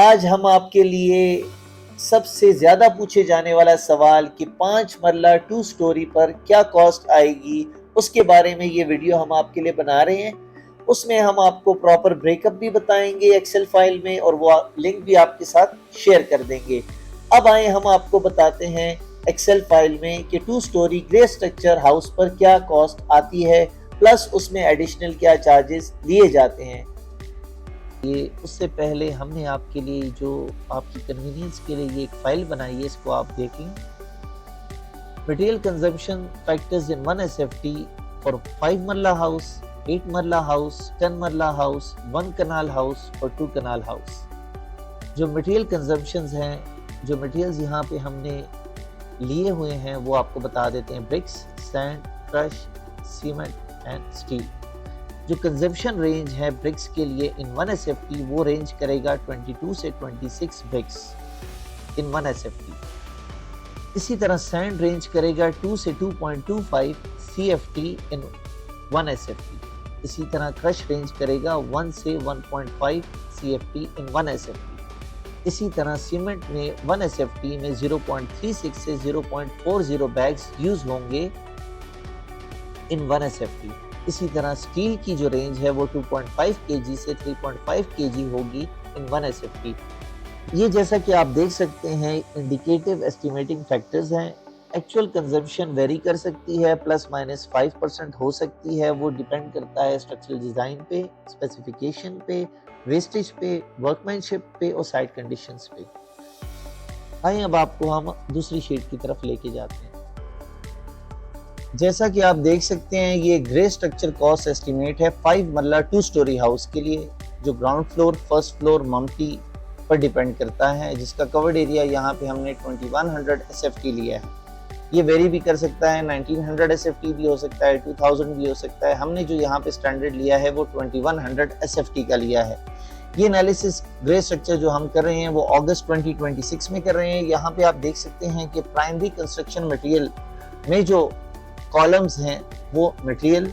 आज हम आपके लिए सबसे ज्यादा पूछे जाने वाला सवाल कि 5 मरला 2 स्टोरी पर क्या कॉस्ट आएगी, उसके बारे में ये वीडियो हम आपके लिए बना रहे हैं। उसमें हम आपको प्रॉपर ब्रेकअप भी बताएंगे एक्सेल फाइल में, और वो लिंक भी आपके साथ शेयर कर देंगे। अब आए हम आपको बताते हैं एक्सेल फाइल में कि 2 स्टोरी ग्रे स्ट्रक्चर हाउस पर क्या कॉस्ट आती है, प्लस उसमें एडिशनल क्या चार्जेस लिए जाते हैं। ये उससे पहले हमने आपके लिए जो आपकी कन्वीनियंस के लिए ये एक फाइल बनाई है, इसको आप देखें। Material consumption factors in 1 SFT for 5 मरला हाउस, 8 मरला हाउस, 10 मरला हाउस, 1 कनाल हाउस और 2 कनाल हाउस। जो मटेरियल कंजम्पशंस हैं, जो मटेरियल्स यहाँ पे हमने लिए हुए हैं वो आपको बता देते हैं। Bricks, sand, crush, cement and steel. जो कंजम्पशन रेंज है ब्रिक्स के लिए इन 1 SFT वो रेंज करेगा 22 से 26 ब्रिक्स इन 1 SFT। इसी तरह सैंड रेंज करेगा 2 से 2.25 CFT इन 1 SFT। इसी तरह क्रश रेंज करेगा 1 से 1.5 CFT इन 1 SFT। इसी तरह सीमेंट में 1 SFT में 0.36 से 0.40 बैग्स यूज होंगे इन 1 SFT। इसी तरह स्टील की जो रेंज है वो 2.5 kg से 3.5 kg होगी इन 1 SFT। ये जैसा कि आप देख सकते हैं इंडिकेटिव एस्टिमेटिंग फैक्टर्स हैं। एक्चुअल कंजम्पशन वेरी कर सकती है, ±5% हो सकती है। वो डिपेंड करता है स्ट्रक्चरल डिज़ाइन पे, स्पेसिफिकेशन पे, वेस्टेज पे, वर्कमैनशिप पे और साइट कंडीशंस पे। आइए अब आपको हम दूसरी शीट की तरफ लेके जाते हैं। जैसा कि आप देख सकते हैं ये ग्रे स्ट्रक्चर कॉस्ट एस्टिमेट है 5 मरला 2 स्टोरी हाउस के लिए, जो ग्राउंड फ्लोर, फर्स्ट फ्लोर, मम्टी पर डिपेंड करता है, जिसका कवर्ड एरिया यहाँ पे हमने 2100 SFT लिया है। ये वेरी भी कर सकता है, 1900 SFT भी हो सकता है, 2000 भी हो सकता है। हमने जो यहाँ पे स्टैंडर्ड लिया है वो 2100 SFT का लिया है। ये एनालिसिस ग्रे स्ट्रक्चर जो हम कर रहे हैं वो अगस्त 2026 में कर रहे हैं। यहाँ पे आप देख सकते हैं कि प्राइमरी कंस्ट्रक्शन मटेरियल में जो कॉलम्स हैं वो material,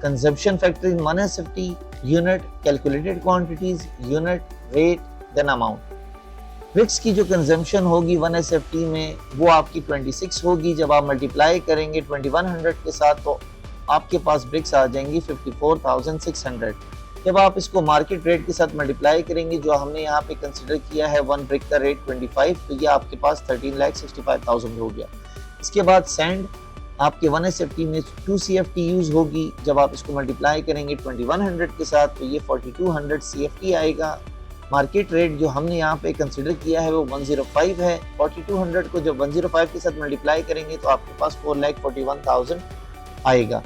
consumption factor in 1 SFT, unit, calculated quantities, unit, rate, then amount. Bricks की जो कंजम्पशन होगी 1 SFT में वो आपकी 26 होगी। जब आप मल्टीप्लाई करेंगे 2100 के साथ तो आपके पास ब्रिक्स आ जाएंगी 54,600। जब आप इसको मार्केट रेट के साथ मल्टीप्लाई करेंगे, जो हमने यहाँ पे कंसिडर किया है 1 ब्रिक का रेट 25, तो ये आपके पास 13,65,000 हो गया। इसके बाद सैंड आपके 1 SFT में 2 CFT यूज होगी। जब आप इसको मल्टीप्लाई करेंगे 2100 के साथ तो ये 4200 CFT आएगा। मार्केट रेट जो हमने यहाँ पे कंसिडर किया है वो 105 है। 4200 को जब 105 के साथ मल्टीप्लाई करेंगे तो आपके पास 4,41,000 आएगा।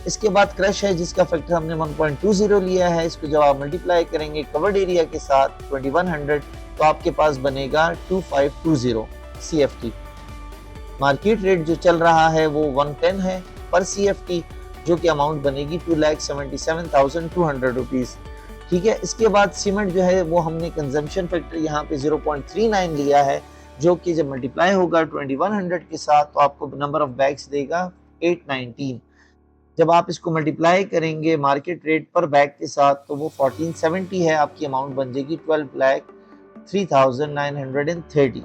इसके बाद क्रश है जिसका फैक्टर हमने 1.20 लिया है। इसको जब आप मल्टीप्लाई करेंगे कवर्ड एरिया के साथ 2100 तो आपके पास बनेगा 2520 CFT। मार्केट रेट जो चल रहा है वो 110 है पर CFT, जो कि अमाउंट बनेगी 2,77,200 रुपीज़। ठीक है। इसके बाद सीमेंट जो है वो हमने कंजम्पशन फैक्टर यहाँ पे 0.39 लिया है, जो कि जब मल्टीप्लाई होगा 2100 के साथ तो आपको नंबर ऑफ बैग्स देगा 819। जब आप इसको मल्टीप्लाई करेंगे मार्केट रेट पर बैग के साथ तो वो 1470 है। आपकी अमाउंट बन जाएगी 12,03,930।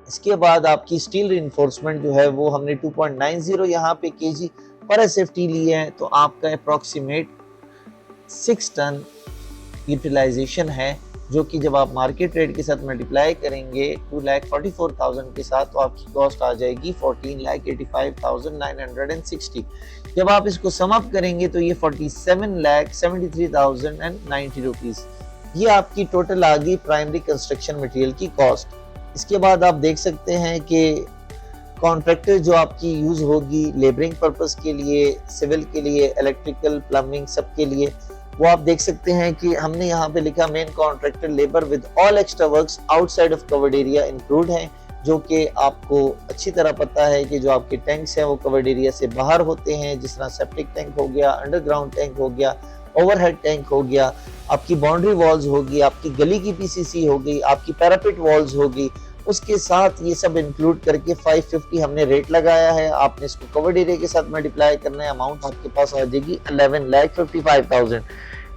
इसके बाद आपकी स्टील रिइंफोर्समेंट जो है वो हमने 2.90 यहाँ पे kg पर SFT लिए हैं, तो आपका अप्रॉक्सीमेट 6 टन यूटिलाइजेशन है, जो कि जब आप मार्केट रेट के साथ मल्टीप्लाई करेंगे 2,44,000 के साथ तो आपकी कॉस्ट आ जाएगी 14,85,960। जब आप इसको सम अप करेंगे तो ये 47,73,090 रुपीज़ ये आपकी टोटल आ गई प्राइमरी कंस्ट्रक्शन मटेरियल की कॉस्ट। इसके बाद आप देख सकते हैं कि कॉन्ट्रैक्टर जो आपकी यूज होगी लेबरिंग पर्पस के लिए, सिविल के लिए, इलेक्ट्रिकल, प्लम्बिंग, सब के लिए, वो आप देख सकते हैं कि हमने यहाँ पे लिखा main contractor labour with all extra works outside of covered area include हैं, जो कि आपको अच्छी तरह पता है कि जो आपके टैंक्स हैं वो कवर्ड एरिया से बाहर होते हैं, जिस तरह सेप्टिक टैंक हो गया, अंडरग्राउंड टैंक हो गया, ओवरहेड टैंक हो गया, आपकी बाउंड्री वॉल्स होगी, आपकी गली की PCC हो गई, आपकी पैरापेट वॉल्स होगी, उसके साथ ये सब इंक्लूड करके 550 हमने रेट लगाया है। आपने इसको कवर्ड एरिया के साथ मल्टीप्लाई करना है, अमाउंट आपके पास आ जाएगी 11,55,000।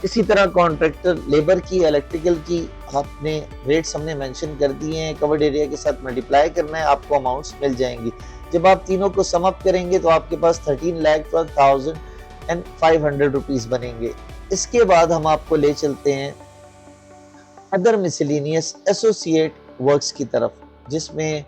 इसी तरह कॉन्ट्रैक्टर लेबर की, इलेक्ट्रिकल की आपने रेट्स हमने मेंशन कर दिए हैं, कवर्ड एरिया के साथ मल्टीप्लाई करना है, आपको अमाउंट्स मिल जाएंगी। जब आप तीनों को सम अप करेंगे तो आपके पास 13,12,500 रुपीस बनेंगे। इसके बाद हम आपको ले चलते हैं अदर मिसलेनियस एसोसिएट वर्क्स की तरफ, जिसमें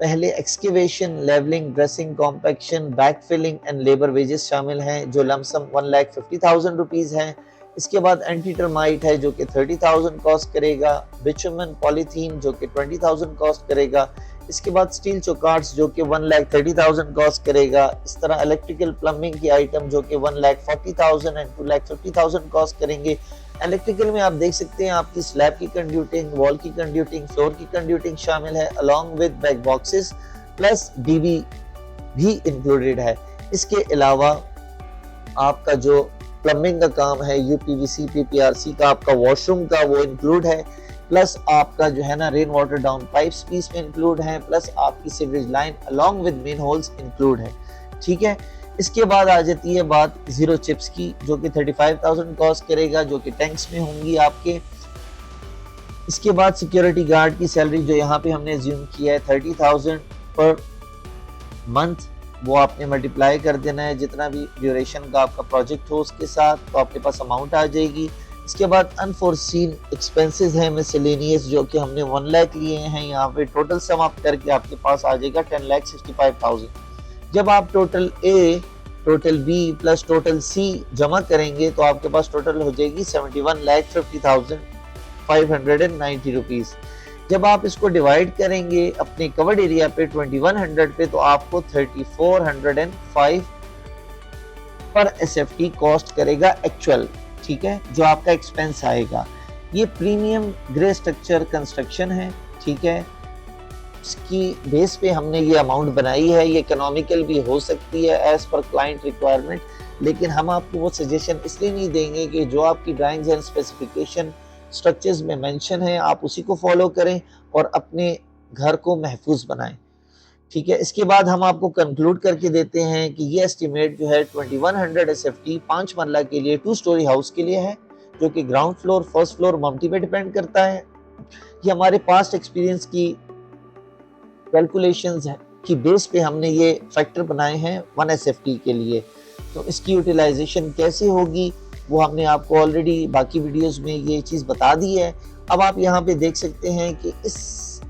पहले excavation, levelling, dressing, compaction, backfilling and labour wages शामिल हैं जो लमसम 1,50,000 रुपीस हैं। इसके बाद एंटी टर्माइट है जो कि 30,000 कॉस्ट करेगा, बिचुमन पॉलीथीन जो कि 20,000 कॉस्ट करेगा। इसके बाद स्टील चौकार्ड्स जो कि 1,30,000 कॉस्ट करेगा। इस तरह इलेक्ट्रिकल प्लम्बिंग की आइटम जो कि 1,40,000 एंड 2,50,000 कॉस्ट करेंगे। इलेक्ट्रिकल में आप देख सकते हैं आपकी स्लैब की कंड्यूटिंग, वॉल की कंड्यूटिंग, फ्लोर की कंड्यूटिंग शामिल है, along with back boxes plus dB भी इंक्लूडेड है। इसके अलावा आपका जो प्लम्बिंग का काम है, यूपीवीसी, पीपीआरसी का, आपका वॉशरूम का वो इंक्लूड है, प्लस आपका जो है ना रेन वाटर डाउन पाइप्स भी इसमें इंक्लूड है, प्लस आपकी sewerage line along with main holes include है। ठीक है, इसके बाद आ जाती है बात जीरो चिप्स की जो कि 35,000 कॉस्ट करेगा, जो कि टैंक्स में होंगी आपके। इसके बाद सिक्योरिटी गार्ड की सैलरी जो यहाँ पे हमने अज्यूम किया है 30,000 पर मंथ, वो आपने मल्टीप्लाई कर देना है जितना भी ड्यूरेशन का आपका प्रोजेक्ट हो उसके साथ, तो आपके पास अमाउंट आ जाएगी। इसके बाद अनफोर्सीन एक्सपेंसेस हैं मिसलेनियस जो कि हमने 1 लाख लिए हैं, यहाँ पे टोटल सम अप करके आपके पास आ जाएगा 10,65,000। जब आप total A, total B plus total C जमा करेंगे तो आपके पास टोटल हो जाएगी 71,50,590 रुपीस। जब आप इसको डिवाइड करेंगे अपने कवर्ड एरिया पे 2100 पे तो आपको 3405 पर एसएफटी कॉस्ट करेगा एक्चुअल। ठीक है, जो आपका एक्सपेंस आएगा। ये प्रीमियम ग्रे स्ट्रक्चर कंस्ट्रक्शन है। ठीक है, इसकी बेस पे हमने ये अमाउंट बनाई है। ये इकोनॉमिकल भी हो सकती है एज पर क्लाइंट रिक्वायरमेंट, लेकिन हम आपको वो सजेशन इसलिए नहीं देंगे कि जो आपकी ड्राइंग्स एंड स्पेसिफिकेशन स्ट्रक्चर्स में मेंशन है आप उसी को फॉलो करें और अपने घर को महफूज बनाएं। ठीक है, इसके बाद हम आपको कंक्लूड करके देते हैं कि ये एस्टिमेट जो है 2100 एसएफटी 5 मरला के लिए 2 स्टोरी हाउस के लिए है, जो कि ग्राउंड फ्लोर, फर्स्ट फ्लोर, मम्टी पे डिपेंड करता है। ये हमारे पास्ट एक्सपीरियंस की कैलकुलेशंस है कि बेस पे हमने ये फैक्टर बनाए हैं 1 एसएफटी के लिए। तो इसकी यूटिलाइजेशन कैसे होगी वो हमने आपको ऑलरेडी बाकी वीडियोस में ये चीज़ बता दी है। अब आप यहाँ पे देख सकते हैं कि इस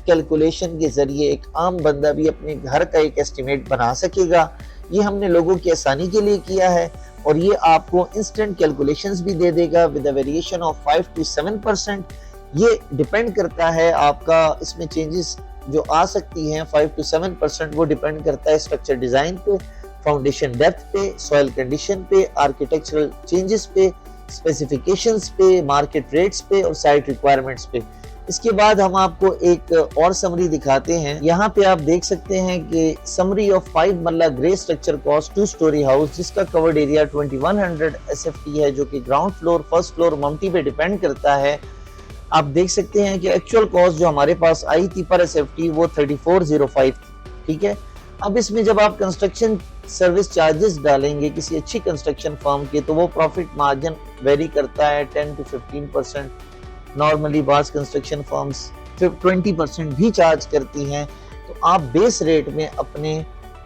कैलकुलेशन के जरिए एक आम बंदा भी अपने घर का एक एस्टिमेट बना सकेगा। ये हमने लोगों की आसानी के लिए किया है और ये आपको इंस्टेंट कैलकुलेशंस भी दे देगा with a variation of 5 to 7%। ये डिपेंड करता है आपका, इसमें चेंजेस जो आ सकती हैं 5 to 7%, वो डिपेंड करता है स्ट्रक्चर डिजाइन पे, फाउंडेशन डेप्थ पे, सॉइल कंडीशन पे, आर्किटेक्चरल चेंजेस पे, स्पेसिफिकेशंस पे, मार्केट रेट्स पे और साइट रिक्वायरमेंट्स पे। इसके बाद हम आपको एक और समरी दिखाते हैं। यहाँ पे आप देख सकते हैं कि समरी ऑफ 5 मरला grey structure cost 2 story house जिसका कवर्ड एरिया 2100 एसएफटी है, जो कि ग्राउंड फ्लोर, फर्स्ट फ्लोर, मम्टी पे डिपेंड करता है। आप देख सकते हैं कि एक्चुअल कॉस्ट जो हमारे पास आई थी पर एसएफटी वो 3405 थी। ठीक है, अब इसमें जब आप कंस्ट्रक्शन सर्विस चार्जेस डालेंगे किसी अच्छी कंस्ट्रक्शन फर्म के तो वो प्रॉफिट मार्जिन वेरी करता है 10 to 15%। नॉर्मली बास कंस्ट्रक्शन फर्म्स 20% भी चार्ज करती हैं। तो आप बेस रेट में अपने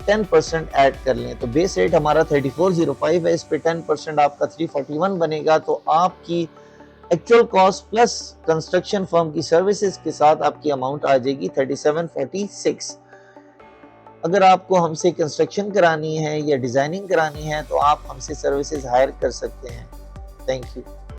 10% ऐड कर लें, तो बेस रेट हमारा 3405 है, इस पे 10% आपका 341 बनेगा। तो आपकी actual cost plus construction firm की सर्विसेज के साथ आपकी अमाउंट आ जाएगी 3746। अगर आपको हमसे कंस्ट्रक्शन करानी है या डिजाइनिंग करानी है तो आप हमसे सर्विसेज हायर कर सकते हैं। Thank you.